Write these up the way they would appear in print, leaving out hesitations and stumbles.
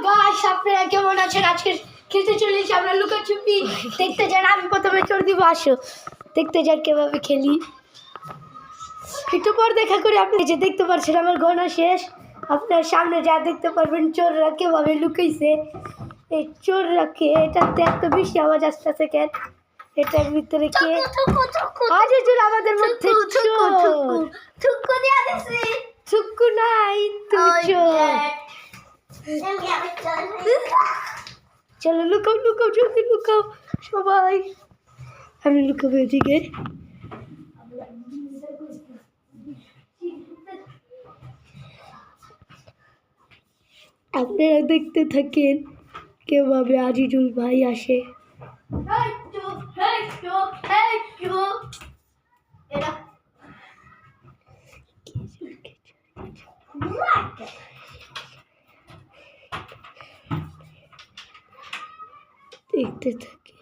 Guys আপনারা কেমন আছেন? আজকে খেলতে চলেছি আমরা লুকাচুপি। দেখতে যান, আমি প্রথমে চোর দিব, আসো দেখতে যান কিভাবে খেলি। একটু পর দেখা করি। আপনি যে দেখতে পাচ্ছেন আমার গণনা শেষ, আপনার সামনে যা দেখতে পারবেন চোররা কিভাবে লুকাইছে। এই চোররাকে এটাতে এত বেশি আওয়াজ আসতেছে কেন? এটার ভিতরে কে? আজ চোর আমাদের মধ্যে থুকু নাই, তুমি চোর। চলো লুকাও লুকাও, জলদি লুকাও সবাই। আমি লুকাবো এদিকে। আপনারা দেখতে থাকেন কিভাবে আজিজুল ভাই আসে। দেখতে থাকেন।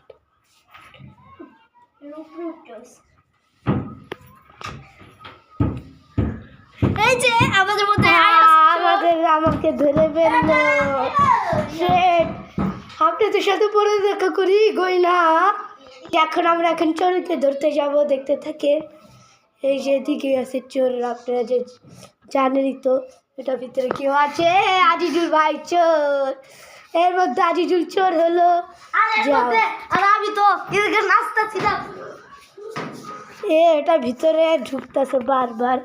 এই যে আমাদের মধ্যে আমাকে ধরে ফেললো। আপনাদের সাথে পরে দেখা করি গয়না। এখন চোরকে ধরতে যাব, দেখতে থাকে। এই যে দিকে আছে চোর, আপনারা যে জানেনই তো এটার ভিতরে কেউ আছে। আজিজুল ভাই চোর, এর মধ্যে আজিজুল চোর হলো। আর আমি তো এদিকে নাচতেছিলাম। এটার ভিতরে ঢুকতেছে বারবার।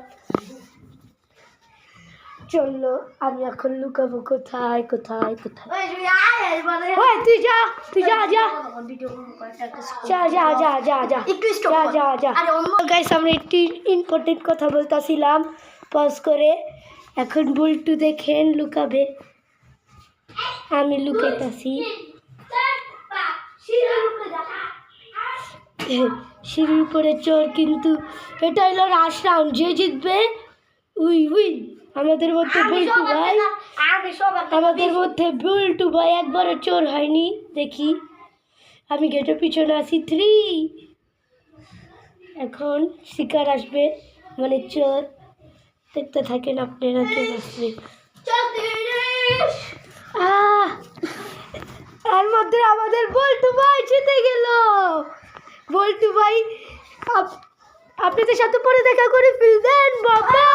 চললো, আমি এখন লুকাবো কোথায় কোথায় কোথায়। তুই যা তুই যা যা যা যা যা যা যা যা যা যা। গাইস আমরা একটি ইম্পর্টেন্ট কথা বলতেছিলাম, পজ করে। এখন বুলটু দেখেন লুকাবে, আমি লুকাইতাছি। সিঁড়ির উপরে চোর, কিন্তু এটা হলো লাস্ট রাউন্ড। যে জিতবে উই উইন। আমাদের মধ্যে বুলটু ভাই একবারও চোর হয়নি। দেখি, আমি গেটের পিছনে আছি। 3 এখন শিকার আসবে, মানে চোর। দেখতে থাকেন আপনারা কে আসবে। এর মধ্যে আমাদের বল্টু ভাই জিতে গেল। বল্টু ভাই আপনাদের সাথে পরে দেখা করে ফেলবেন বাবা।